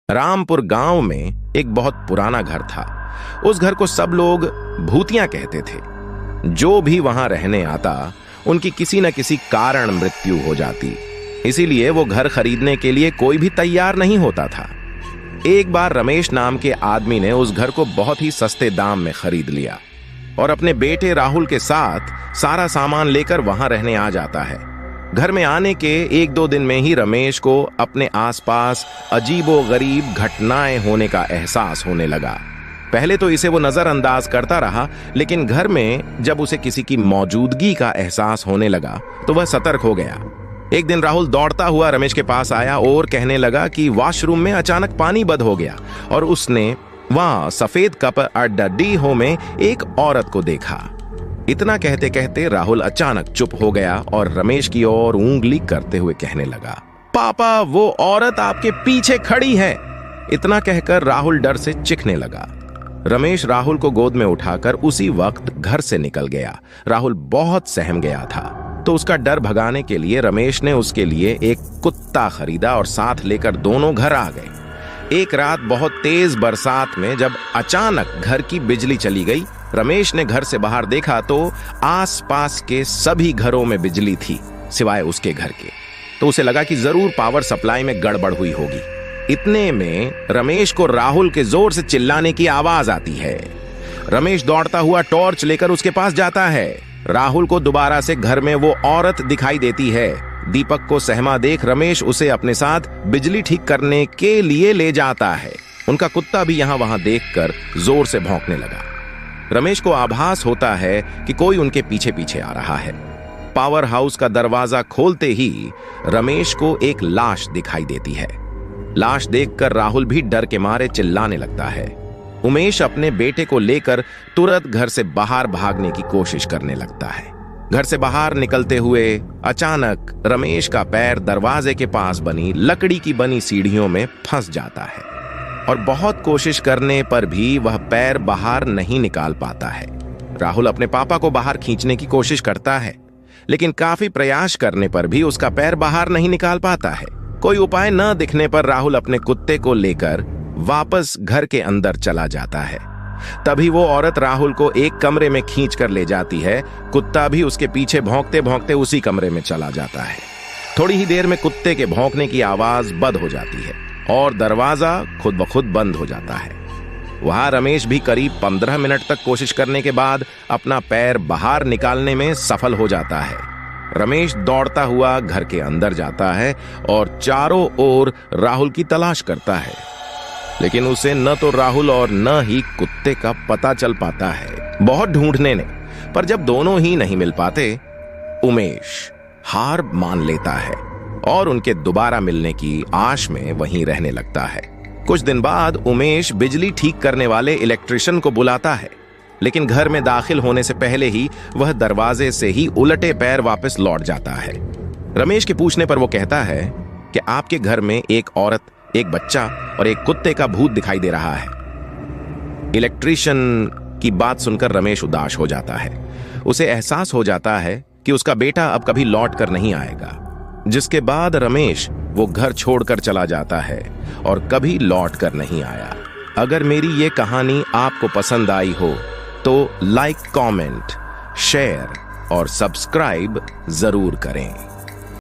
रामपुर गांव में एक बहुत पुराना घर था। उस घर को सब लोग भूतिया कहते थे। जो भी वहां रहने आता उनकी किसी न किसी कारण मृत्यु हो जाती, इसीलिए वो घर खरीदने के लिए कोई भी तैयार नहीं होता था। एक बार रमेश नाम के आदमी ने उस घर को बहुत ही सस्ते दाम में खरीद लिया और अपने बेटे राहुल के साथ सारा सामान लेकर वहां रहने आ जाता है। घर में आने के एक दो दिन में ही रमेश को अपने आसपास अजीबोगरीब घटनाएं होने का एहसास होने लगा। पहले तो इसे वो नजरअंदाज करता रहा, लेकिन घर में जब उसे किसी की मौजूदगी का एहसास होने लगा तो वह सतर्क हो गया। एक दिन राहुल दौड़ता हुआ रमेश के पास आया और कहने लगा कि वॉशरूम में अचानक पानी बंद हो गया और उसने वहां सफेद कपड़े में एक औरत को देखा। इतना कहते कहते राहुल अचानक चुप हो गया और रमेश की ओर उंगली करते हुए कहने लगा, पापा, वो औरत आपके पीछे खड़ी है। इतना कहकर राहुल डर से चीखने लगा। रमेश राहुल को गोद में उठाकर उसी वक्त घर से निकल गया। राहुल बहुत सहम गया था, तो उसका डर भगाने के लिए रमेश ने उसके लिए एक कुत्ता खरीदा और साथ लेकर दोनों घर आ गए। एक रात बहुत तेज बरसात में जब अचानक घर की बिजली चली गई, रमेश ने घर से बाहर देखा तो आसपास के सभी घरों में बिजली थी सिवाय उसके घर के। तो उसे लगा कि जरूर पावर सप्लाई में गड़बड़ हुई होगी। इतने में रमेश को राहुल के जोर से चिल्लाने की आवाज आती है। रमेश दौड़ता हुआ टॉर्च लेकर उसके पास जाता है। राहुल को दोबारा से घर में वो औरत दिखाई देती है। दीपक को सहमा देख रमेश उसे अपने साथ बिजली ठीक करने के लिए ले जाता है। उनका कुत्ता भी यहां वहां देखकर जोर से भौंकने लगा। रमेश को आभास होता है कि कोई उनके पीछे पीछे आ रहा है। पावर हाउस का दरवाजा खोलते ही रमेश को एक लाश दिखाई देती है। लाश देखकर राहुल भी डर के मारे चिल्लाने लगता है। उमेश अपने बेटे को लेकर तुरंत घर से बाहर भागने की कोशिश करने लगता है। घर से बाहर निकलते हुए अचानक रमेश का पैर दरवाजे के पास बनी लकड़ी की बनी सीढ़ियों में फंस जाता है और बहुत कोशिश करने पर भी वह पैर बाहर नहीं निकाल पाता है। राहुल अपने पापा को बाहर खींचने की कोशिश करता है, लेकिन काफी प्रयास करने पर भी उसका पैर बाहर नहीं निकाल पाता है। कोई उपाय न दिखने पर राहुल अपने कुत्ते को लेकर वापस घर के अंदर चला जाता है। तभी वो औरत राहुल को एक कमरे में खींच कर ले जाती है। कुत्ता भी उसके पीछे भौंकते भौंकते उसी कमरे में चला जाता है। थोड़ी ही देर में कुत्ते के भौंकने की आवाज बंद हो जाती है और दरवाजा खुद ब खुद बंद हो जाता है। वहां रमेश भी करीब 15 मिनट तक कोशिश करने के बाद अपना पैर बाहर निकालने में सफल हो जाता है। रमेश दौड़ता हुआ घर के अंदर जाता है और चारों ओर राहुल की तलाश करता है, लेकिन उसे न तो राहुल और न ही कुत्ते का पता चल पाता है। बहुत ढूंढने ने पर जब दोनों ही नहीं मिल पाते, उमेश हार मान लेता है और उनके दोबारा मिलने की आश में वहीं रहने लगता है। कुछ दिन बाद उमेश बिजली ठीक करने वाले इलेक्ट्रिशियन को बुलाता है, लेकिन घर में दाखिल होने से पहले ही वह दरवाजे से ही उलटे पैर वापस लौट जाता है। रमेश के पूछने पर वो कहता है कि आपके घर में एक औरत, एक बच्चा और एक कुत्ते का भूत दिखाई दे रहा है। इलेक्ट्रिशियन की बात सुनकर रमेश उदास हो जाता है। उसे एहसास हो जाता है कि उसका बेटा अब कभी लौट कर नहीं आएगा, जिसके बाद रमेश वो घर छोड़कर चला जाता है और कभी लौट कर नहीं आया। अगर मेरी ये कहानी आपको पसंद आई हो तो लाइक, कमेंट, शेयर और सब्सक्राइब जरूर करें।